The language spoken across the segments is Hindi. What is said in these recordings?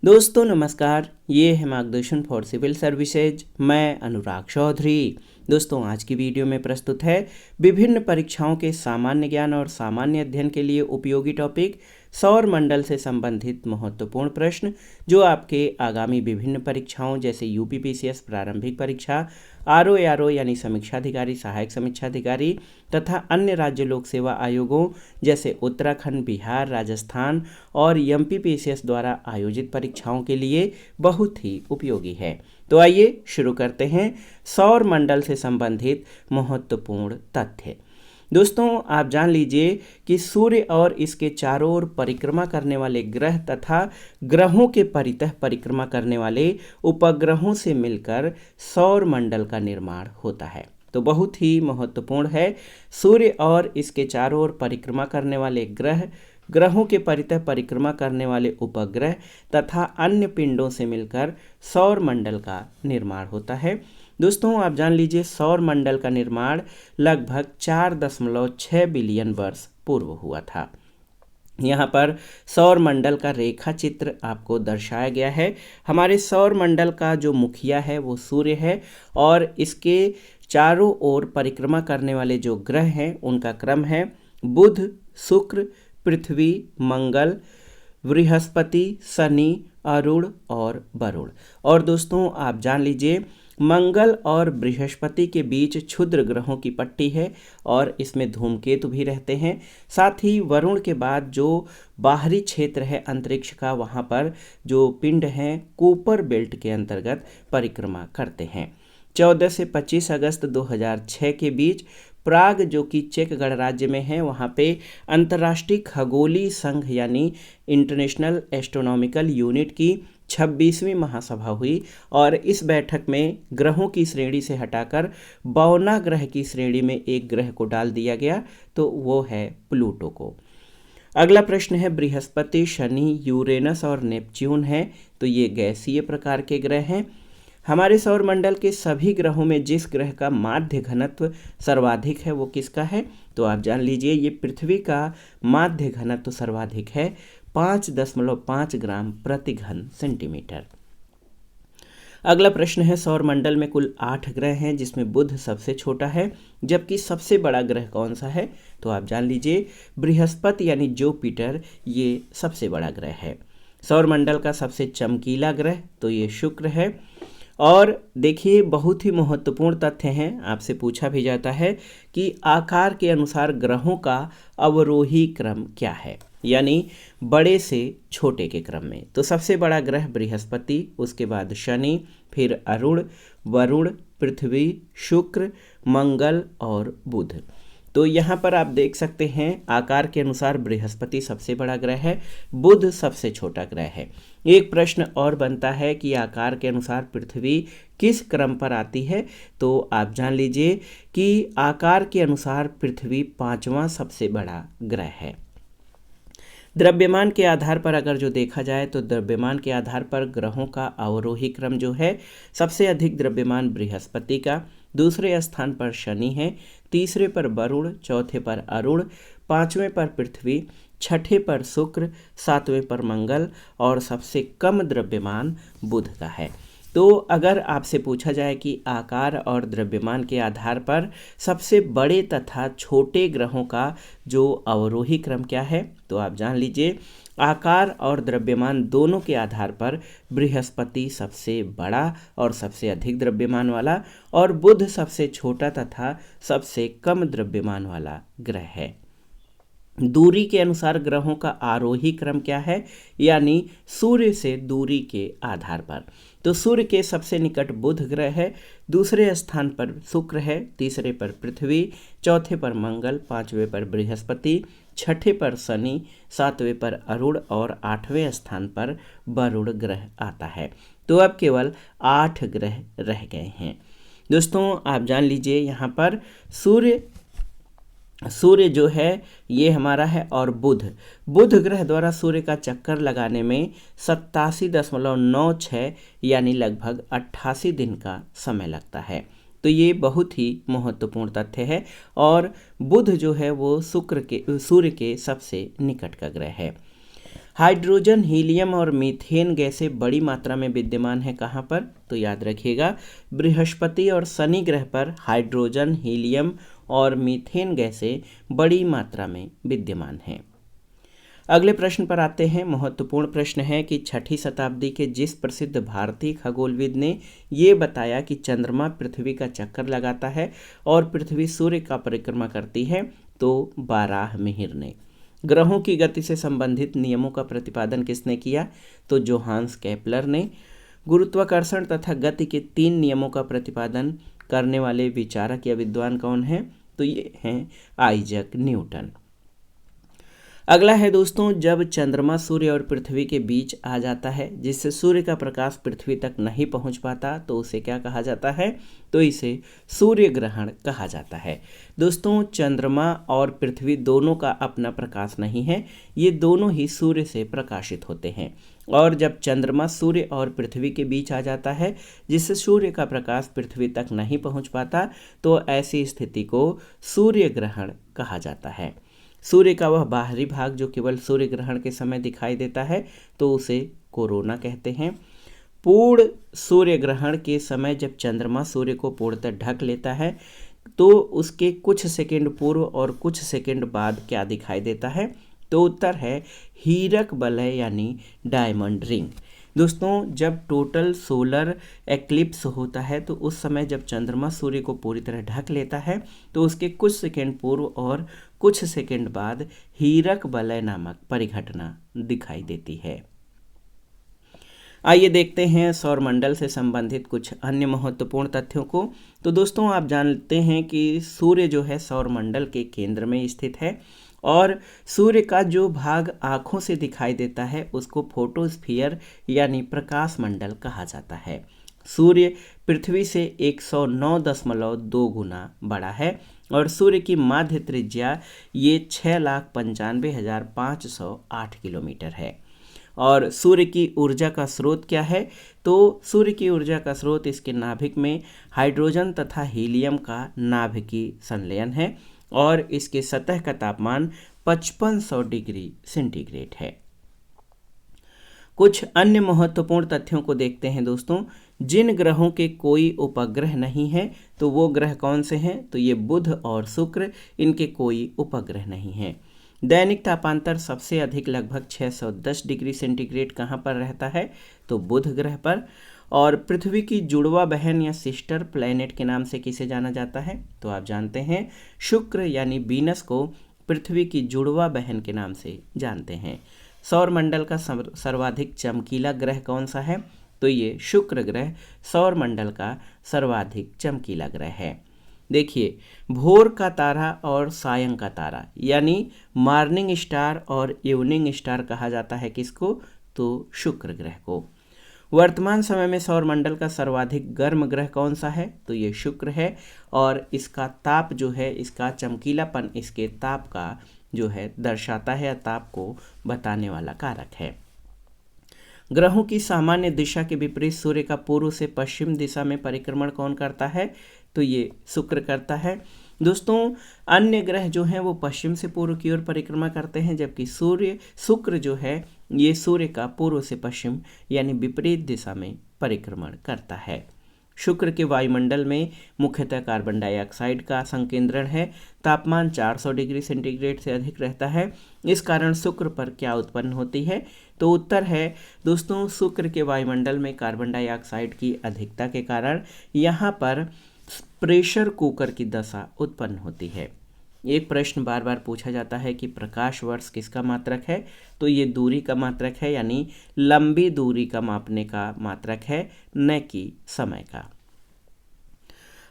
दोस्तों नमस्कार, ये है मार्गदर्शन फॉर सिविल सर्विसेज। मैं अनुराग चौधरी। दोस्तों आज की वीडियो में प्रस्तुत है विभिन्न परीक्षाओं के सामान्य ज्ञान और सामान्य अध्ययन के लिए उपयोगी टॉपिक सौर मंडल से संबंधित महत्वपूर्ण प्रश्न जो आपके आगामी विभिन्न परीक्षाओं जैसे यूपीपीसीएस प्रारंभिक परीक्षा, आरओ यानी समीक्षाधिकारी, सहायक समीक्षाधिकारी तथा अन्य राज्य लोक सेवा आयोगों जैसे उत्तराखंड, बिहार, राजस्थान और एमपीपीसीएस द्वारा आयोजित परीक्षाओं के लिए बहुत ही उपयोगी है। तो आइए शुरू करते हैं सौर मंडल से संबंधित महत्वपूर्ण तथ्य। दोस्तों आप जान लीजिए कि सूर्य और इसके चारों ओर परिक्रमा करने वाले ग्रह तथा ग्रहों के परितः परिक्रमा करने वाले उपग्रहों से मिलकर सौर मंडल का निर्माण होता है। तो बहुत ही महत्वपूर्ण है, सूर्य और इसके चारों ओर परिक्रमा करने वाले ग्रहों के परितः परिक्रमा करने वाले उपग्रह तथा अन्य पिंडों से मिलकर सौर मंडल का निर्माण होता है। दोस्तों आप जान लीजिए सौर मंडल का निर्माण लगभग 4.6 बिलियन वर्ष पूर्व हुआ था। यहाँ पर सौर मंडल का रेखा चित्र आपको दर्शाया गया है। हमारे सौर मंडल का जो मुखिया है वो सूर्य है और इसके चारों ओर परिक्रमा करने वाले जो ग्रह हैं उनका क्रम है बुध, शुक्र, पृथ्वी, मंगल, बृहस्पति, शनि, अरुण और वरुण। और दोस्तों आप जान लीजिए मंगल और बृहस्पति के बीच क्षुद्र ग्रहों की पट्टी है और इसमें धूमकेतु भी रहते हैं। साथ ही वरुण के बाद जो बाहरी क्षेत्र है अंतरिक्ष का, वहाँ पर जो पिंड हैं कूपर बेल्ट के अंतर्गत परिक्रमा करते हैं। 14 से 25 अगस्त 2006 के बीच प्राग जो कि चेक गणराज्य में है, वहाँ पे अंतर्राष्ट्रीय खगोलीय संघ यानी इंटरनेशनल एस्ट्रोनॉमिकल यूनिट की 26वीं महासभा हुई और इस बैठक में ग्रहों की श्रेणी से हटाकर 52 ग्रह की श्रेणी में एक ग्रह को डाल दिया गया, तो वो है प्लूटो को। अगला प्रश्न है बृहस्पति, शनि, यूरेनस और नेपच्यून है, तो ये गैसीय प्रकार के ग्रह हैं। हमारे सौर मंडल के सभी ग्रहों में जिस ग्रह का माध्य घनत्व सर्वाधिक है वो किसका है? तो आप जान लीजिए ये पृथ्वी का माध्य घनत्व सर्वाधिक है, 5.5 ग्राम प्रति घन सेंटीमीटर। अगला प्रश्न है सौर मंडल में कुल 8 ग्रह हैं जिसमें बुध सबसे छोटा है, जबकि सबसे बड़ा ग्रह कौन सा है? तो आप जान लीजिए बृहस्पति यानी जुपिटर ये सबसे बड़ा ग्रह है। सौर मंडल का सबसे चमकीला ग्रह तो ये शुक्र है। और देखिए बहुत ही महत्वपूर्ण तथ्य हैं, आपसे पूछा भी जाता है कि आकार के अनुसार ग्रहों का अवरोही क्रम क्या है, यानी बड़े से छोटे के क्रम में। तो सबसे बड़ा ग्रह बृहस्पति, उसके बाद शनि, फिर अरुण, वरुण, पृथ्वी, शुक्र, मंगल और बुध। तो यहाँ पर आप देख सकते हैं आकार के अनुसार बृहस्पति सबसे बड़ा ग्रह है, बुध सबसे छोटा ग्रह है। एक प्रश्न और बनता है कि आकार के अनुसार पृथ्वी किस क्रम पर आती है? तो आप जान लीजिए कि आकार के अनुसार पृथ्वी 5वां सबसे बड़ा ग्रह है। द्रव्यमान के आधार पर अगर जो देखा जाए तो द्रव्यमान के आधार पर ग्रहों का अवरोही क्रम जो है, सबसे अधिक द्रव्यमान बृहस्पति का, दूसरे स्थान पर शनि है, तीसरे पर वरुण, चौथे पर अरुण, 5वें पर पृथ्वी, छठे पर शुक्र, 7वें पर मंगल और सबसे कम द्रव्यमान बुध का है। तो अगर आपसे पूछा जाए कि आकार और द्रव्यमान के आधार पर सबसे बड़े तथा छोटे ग्रहों का जो अवरोही क्रम क्या है, तो आप जान लीजिए आकार और द्रव्यमान दोनों के आधार पर बृहस्पति सबसे बड़ा और सबसे अधिक द्रव्यमान वाला और बुध सबसे छोटा तथा सबसे कम द्रव्यमान वाला ग्रह है। दूरी के अनुसार ग्रहों का आरोही क्रम क्या है, यानी सूर्य से दूरी के आधार पर। तो सूर्य के सबसे निकट बुध ग्रह है, दूसरे स्थान पर शुक्र है, तीसरे पर पृथ्वी, चौथे पर मंगल, 5वें पर बृहस्पति, छठे पर शनि, 7वें पर अरुण और 8वें स्थान पर वरुण ग्रह आता है। तो अब केवल 8 ग्रह रह गए हैं। दोस्तों आप जान लीजिए यहाँ पर सूर्य जो है ये हमारा है और बुध ग्रह द्वारा सूर्य का चक्कर लगाने में 87.96 यानी लगभग 88 दिन का समय लगता है। तो ये बहुत ही महत्वपूर्ण तथ्य है और बुध जो है वो सूर्य के सबसे निकट का ग्रह है। हाइड्रोजन, हीलियम और मीथेन गैसें बड़ी मात्रा में विद्यमान है कहाँ पर? तो याद रखिएगा, बृहस्पति और शनि ग्रह पर हाइड्रोजन, हीलियम और मीथेन गैसें बड़ी मात्रा में विद्यमान हैं। अगले प्रश्न पर आते हैं। महत्वपूर्ण प्रश्न है कि 6ठी शताब्दी के जिस प्रसिद्ध भारतीय खगोलविद ने ये बताया कि चंद्रमा पृथ्वी का चक्कर लगाता है और पृथ्वी सूर्य का परिक्रमा करती है, तो बाराहमिहिर ने। ग्रहों की गति से संबंधित नियमों का प्रतिपादन किसने किया? तो जोहान्स केपलर ने। गुरुत्वाकर्षण तथा गति के 3 नियमों का प्रतिपादन करने वाले विचारक या विद्वान कौन हैं? तो ये हैं आइजैक न्यूटन। अगला है दोस्तों, जब चंद्रमा सूर्य और पृथ्वी के बीच आ जाता है जिससे सूर्य का प्रकाश पृथ्वी तक नहीं पहुंच पाता, तो उसे क्या कहा जाता है? तो इसे सूर्य ग्रहण कहा जाता है। दोस्तों, चंद्रमा और पृथ्वी दोनों का अपना प्रकाश नहीं है, ये दोनों ही सूर्य से प्रकाशित होते हैं। और जब चंद्रमा सूर्य और पृथ्वी के बीच आ जाता है जिससे सूर्य का प्रकाश पृथ्वी तक नहीं पहुंच पाता, तो ऐसी स्थिति को सूर्य ग्रहण कहा जाता है। सूर्य का वह बाहरी भाग जो केवल सूर्य ग्रहण के समय दिखाई देता है, तो उसे कोरोना कहते हैं। पूर्ण सूर्य ग्रहण के समय जब चंद्रमा सूर्य को पूर्णतः ढक लेता है, तो उसके कुछ सेकंड पूर्व और कुछ सेकंड बाद क्या दिखाई देता है? तो उत्तर है हीरक वलय यानी डायमंड रिंग। दोस्तों, जब टोटल सोलर एक्लिप्स होता है तो उस समय जब चंद्रमा सूर्य को पूरी तरह ढक लेता है, तो उसके कुछ सेकंड पूर्व और कुछ सेकंड बाद हीरक वलय नामक परिघटना दिखाई देती है। आइए देखते हैं सौरमंडल से संबंधित कुछ अन्य महत्वपूर्ण तथ्यों को। तो दोस्तों, आप जानते हैं कि सूर्य जो है सौरमंडल के केंद्र में स्थित है और सूर्य का जो भाग आँखों से दिखाई देता है उसको फोटोस्फीयर यानी प्रकाश मंडल कहा जाता है। सूर्य पृथ्वी से 109.2 गुना बड़ा है और सूर्य की माध्य त्रिज्या ये 6,95,508 किलोमीटर है। और सूर्य की ऊर्जा का स्रोत क्या है? तो सूर्य की ऊर्जा का स्रोत इसके नाभिक में हाइड्रोजन तथा हीलियम का नाभिकीय संलयन है और इसके सतह का तापमान 5500 डिग्री सेंटीग्रेड है। कुछ अन्य महत्वपूर्ण तथ्यों को देखते हैं दोस्तों। जिन ग्रहों के कोई उपग्रह नहीं है, तो वो ग्रह कौन से हैं? तो ये बुध और शुक्र, इनके कोई उपग्रह नहीं हैं। दैनिक तापांतर सबसे अधिक लगभग 610 डिग्री सेंटीग्रेड कहाँ पर रहता है? तो बुध ग्रह पर। और पृथ्वी की जुड़वा बहन या सिस्टर प्लैनेट के नाम से किसे जाना जाता है? तो आप जानते हैं शुक्र यानी वीनस को पृथ्वी की जुड़वा बहन के नाम से जानते हैं। सौरमंडल का सर्वाधिक चमकीला ग्रह कौन सा है? तो ये शुक्र ग्रह सौरमंडल का सर्वाधिक चमकीला ग्रह है। देखिए, भोर का तारा और सायं का तारा यानी मॉर्निंग स्टार और इवनिंग स्टार कहा जाता है किसको? तो शुक्र ग्रह को। वर्तमान समय में सौरमंडल का सर्वाधिक गर्म ग्रह कौन सा है? तो ये शुक्र है और इसका ताप जो है, इसका चमकीलापन इसके ताप का जो है दर्शाता है या ताप को बताने वाला कारक है। ग्रहों की सामान्य दिशा के विपरीत सूर्य का पूर्व से पश्चिम दिशा में परिक्रमण कौन करता है? तो ये शुक्र करता है। दोस्तों, अन्य ग्रह जो हैं वो पश्चिम से पूर्व की ओर परिक्रमा करते हैं, जबकि शुक्र जो है ये सूर्य का पूर्व से पश्चिम यानी विपरीत दिशा में परिक्रमण करता है। शुक्र के वायुमंडल में मुख्यतः कार्बन डाइऑक्साइड का संकेंद्रण है। तापमान 400 डिग्री सेंटीग्रेड से अधिक रहता है। इस कारण शुक्र पर क्या उत्पन्न होती है? तो उत्तर है दोस्तों, शुक्र के वायुमंडल में कार्बन डाइऑक्साइड की अधिकता के कारण यहाँ पर प्रेशर कुकर की दशा उत्पन्न होती है। एक प्रश्न बार बार पूछा जाता है कि प्रकाश वर्ष किसका मात्रक है? तो ये दूरी का मात्रक है, यानी लंबी दूरी का मापने का मात्रक है, न कि समय का।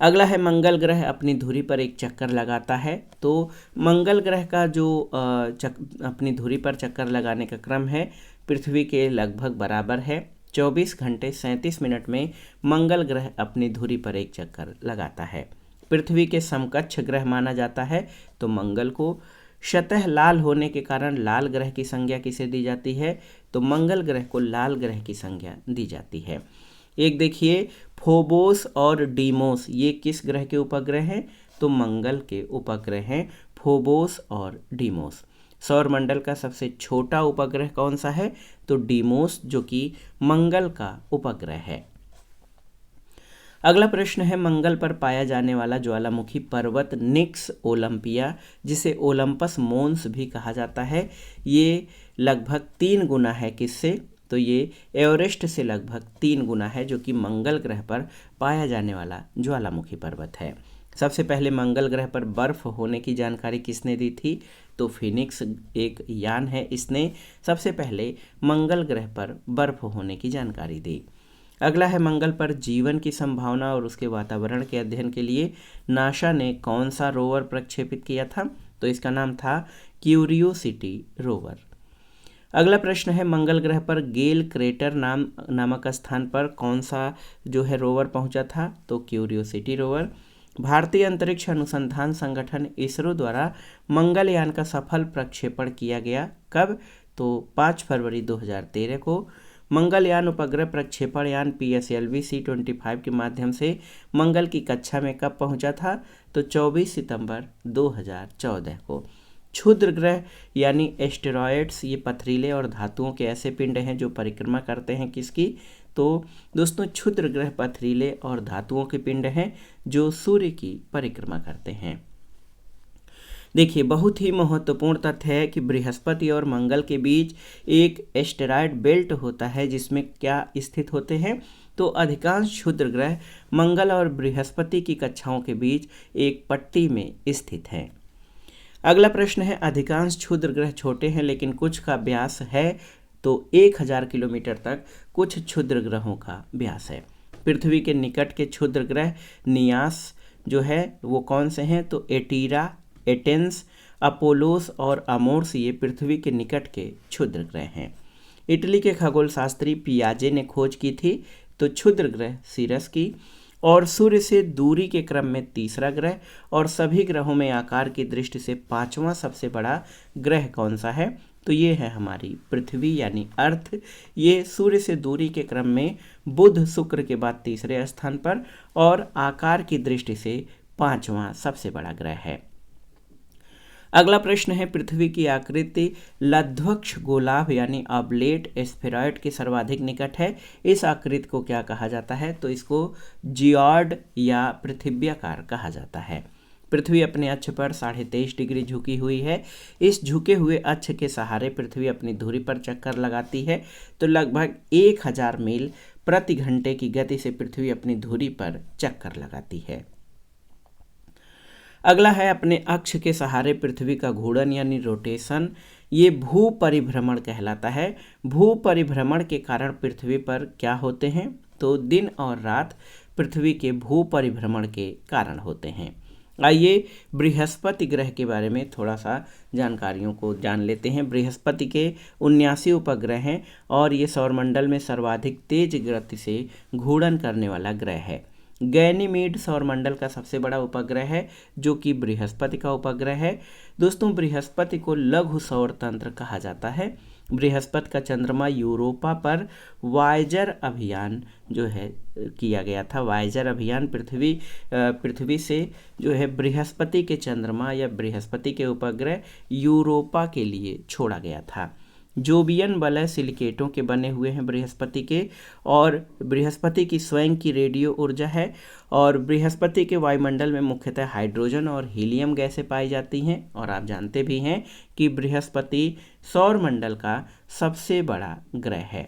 अगला है मंगल ग्रह अपनी धुरी पर एक चक्कर लगाता है। तो मंगल ग्रह का जो अपनी धुरी पर चक्कर लगाने का क्रम है पृथ्वी के लगभग बराबर है। 24 घंटे 37 मिनट में मंगल ग्रह अपनी धुरी पर एक चक्कर लगाता है। पृथ्वी के समकक्ष ग्रह माना जाता है तो मंगल को। सतह लाल होने के कारण लाल ग्रह की संज्ञा किसे दी जाती है? तो मंगल ग्रह को लाल ग्रह की संज्ञा दी जाती है। एक देखिए, फोबोस और डीमोस ये किस ग्रह के उपग्रह हैं? तो मंगल के उपग्रह हैं फोबोस और डीमोस। सौरमंडल का सबसे छोटा उपग्रह कौन सा है? तो डीमोस, जो कि मंगल का उपग्रह है। अगला प्रश्न है, मंगल पर पाया जाने वाला ज्वालामुखी पर्वत निक्स ओलंपिया, जिसे ओलंपस मोन्स भी कहा जाता है, ये लगभग 3 गुना है किससे? तो ये एवरेस्ट से लगभग 3 गुना है, जो कि मंगल ग्रह पर पाया जाने वाला ज्वालामुखी पर्वत है। सबसे पहले मंगल ग्रह पर बर्फ होने की जानकारी किसने दी थी? तो फिनिक्स एक यान है, इसने सबसे पहले मंगल ग्रह पर बर्फ होने की जानकारी दी। अगला है, मंगल पर जीवन की संभावना और उसके वातावरण के अध्ययन के लिए नासा ने कौन सा रोवर प्रक्षेपित किया था? तो इसका नाम था क्यूरियोसिटी रोवर। अगला प्रश्न है, मंगल ग्रह पर गेल क्रेटर नामक स्थान पर कौन सा जो है रोवर पहुंचा था? तो क्यूरियोसिटी रोवर। भारतीय अंतरिक्ष अनुसंधान संगठन इसरो द्वारा मंगलयान का सफल प्रक्षेपण किया गया कब? तो 5 फरवरी 2013 को। मंगलयान उपग्रह प्रक्षेपण यान PSLV C-25 के माध्यम से मंगल की कक्षा में कब पहुंचा था? तो 24 सितंबर 2014 को। क्षुद्र ग्रह यानी एस्टेरॉयड्स, ये पथरीले और धातुओं के ऐसे पिंड हैं जो परिक्रमा करते हैं किसकी? तो दोस्तों, क्षुद्र ग्रह पथरीले और धातुओं के पिंड हैं जो सूर्य की परिक्रमा करते हैं। देखिए, बहुत ही महत्वपूर्ण तथ्य है कि बृहस्पति और मंगल के बीच एक एस्टेरॉयड बेल्ट होता है, जिसमें क्या स्थित होते हैं? तो अधिकांश क्षुद्र ग्रह मंगल और बृहस्पति की कक्षाओं के बीच एक पट्टी में स्थित हैं। अगला प्रश्न है, अधिकांश क्षुद्र ग्रह छोटे हैं लेकिन कुछ का व्यास है, तो 1000 किलोमीटर तक कुछ क्षुद्र ग्रहों का व्यास है। पृथ्वी के निकट के क्षुद्र ग्रह नियास जो है वो कौन से हैं? तो एटीरा, एटेंस, अपोलोस और अमोर्स, ये पृथ्वी के निकट के क्षुद्र ग्रह हैं। इटली के खगोल शास्त्री पियाजे ने खोज की थी तो क्षुद्र ग्रह सीरस की, और सूर्य से दूरी के क्रम में तीसरा ग्रह और सभी ग्रहों में आकार की दृष्टि से 5वां सबसे बड़ा ग्रह कौन सा है? तो ये है हमारी पृथ्वी यानी अर्थ। ये सूर्य से दूरी के क्रम में बुध, शुक्र के बाद तीसरे स्थान पर और आकार की दृष्टि से 5वां सबसे बड़ा ग्रह है। अगला प्रश्न है, पृथ्वी की आकृति लध्वक्ष गोलाभ यानी ऑब्लेट एस्फेरॉइड के सर्वाधिक निकट है, इस आकृति को क्या कहा जाता है? तो इसको जियॉइड या पृथिव्याकार कहा जाता है। पृथ्वी अपने अक्ष पर 23.5 डिग्री झुकी हुई है। इस झुके हुए अक्ष के सहारे पृथ्वी अपनी धुरी पर चक्कर लगाती है, तो लगभग 1000 मील प्रति घंटे की गति से पृथ्वी अपनी धुरी पर चक्कर लगाती है। अगला है, अपने अक्ष के सहारे पृथ्वी का घूर्णन यानी रोटेशन, ये भू परिभ्रमण कहलाता है। भू परिभ्रमण के कारण पृथ्वी पर क्या होते हैं? तो दिन और रात पृथ्वी के भू परिभ्रमण के कारण होते हैं। आइए बृहस्पति ग्रह के बारे में थोड़ा सा जानकारियों को जान लेते हैं। बृहस्पति के 79 उपग्रह हैं और ये सौरमंडल में सर्वाधिक तेज गति से घूर्णन करने वाला ग्रह है। गैनीमीड सौरमंडल का सबसे बड़ा उपग्रह है जो कि बृहस्पति का उपग्रह है। दोस्तों, बृहस्पति को लघु सौर तंत्र कहा जाता है। बृहस्पति का चंद्रमा यूरोपा पर वायेजर अभियान जो है किया गया था। वायेजर अभियान पृथ्वी से जो है बृहस्पति के चंद्रमा या बृहस्पति के उपग्रह यूरोपा के लिए छोड़ा गया था। जोबियन वलय सिलिकेटों के बने हुए हैं बृहस्पति के, और बृहस्पति की स्वयं की रेडियो ऊर्जा है, और बृहस्पति के वायुमंडल में मुख्यतः हाइड्रोजन और हीलियम गैसें पाई जाती हैं। और आप जानते भी हैं कि बृहस्पति सौरमंडल का सबसे बड़ा ग्रह है।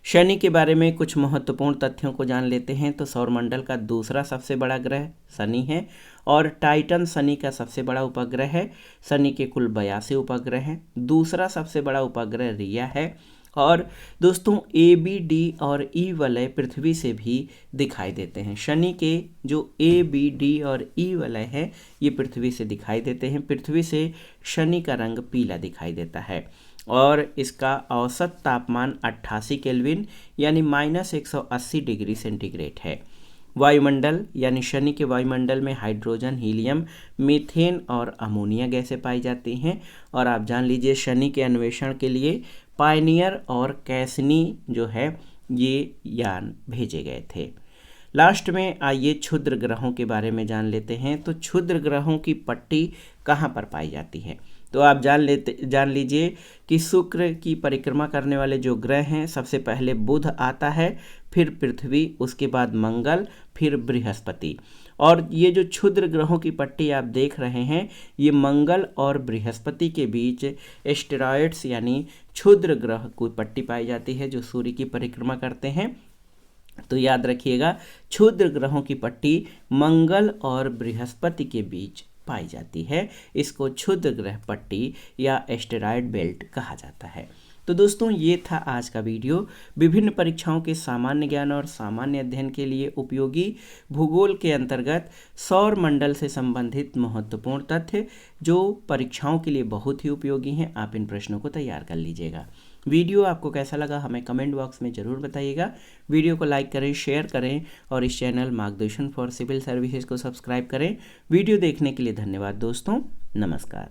शनि के बारे में कुछ महत्वपूर्ण तथ्यों को जान लेते हैं। तो सौरमंडल का दूसरा सबसे बड़ा ग्रह शनि है और टाइटन शनि का सबसे बड़ा उपग्रह है। शनि के कुल 82 उपग्रह हैं। दूसरा सबसे बड़ा उपग्रह रिया है। और दोस्तों, A, B, D और E वलय पृथ्वी से भी दिखाई देते हैं। शनि के जो A, B, D और E वलय है ये पृथ्वी से दिखाई देते हैं। पृथ्वी से शनि का रंग पीला दिखाई देता है और इसका औसत तापमान 88 केल्विन यानी -180 डिग्री सेंटीग्रेड है। वायुमंडल यानी शनि के वायुमंडल में हाइड्रोजन, हीलियम, मीथेन और अमोनिया गैसें पाई जाती हैं। और आप जान लीजिए, शनि के अन्वेषण के लिए पायनियर और कैसनी जो है ये यान भेजे गए थे। लास्ट में आइए क्षुद्र ग्रहों के बारे में जान लेते हैं। तो क्षुद्र ग्रहों की पट्टी कहाँ पर पाई जाती है? तो आप जान लीजिए कि शुक्र की परिक्रमा करने वाले जो ग्रह हैं, सबसे पहले बुध आता है, फिर पृथ्वी, उसके बाद मंगल, फिर बृहस्पति। और ये जो क्षुद्र ग्रहों की पट्टी आप देख रहे हैं, ये मंगल और बृहस्पति के बीच एस्टेरॉयड्स यानी क्षुद्र ग्रह की पट्टी पाई जाती है जो सूर्य की परिक्रमा करते हैं। तो याद रखिएगा, क्षुद्र ग्रहों की पट्टी मंगल और बृहस्पति के बीच पाई जाती है। इसको क्षुद्र ग्रह पट्टी या एस्टेरॉयड बेल्ट कहा जाता है। तो दोस्तों, ये था आज का वीडियो। विभिन्न परीक्षाओं के सामान्य ज्ञान और सामान्य अध्ययन के लिए उपयोगी भूगोल के अंतर्गत सौर मंडल से संबंधित महत्वपूर्ण तथ्य जो परीक्षाओं के लिए बहुत ही उपयोगी हैं। आप इन प्रश्नों को तैयार कर लीजिएगा। वीडियो आपको कैसा लगा हमें कमेंट बॉक्स में ज़रूर बताइएगा। वीडियो को लाइक करें, शेयर करें और इस चैनल मार्गदर्शन फॉर सिविल सर्विसेज को सब्सक्राइब करें। वीडियो देखने के लिए धन्यवाद दोस्तों। नमस्कार।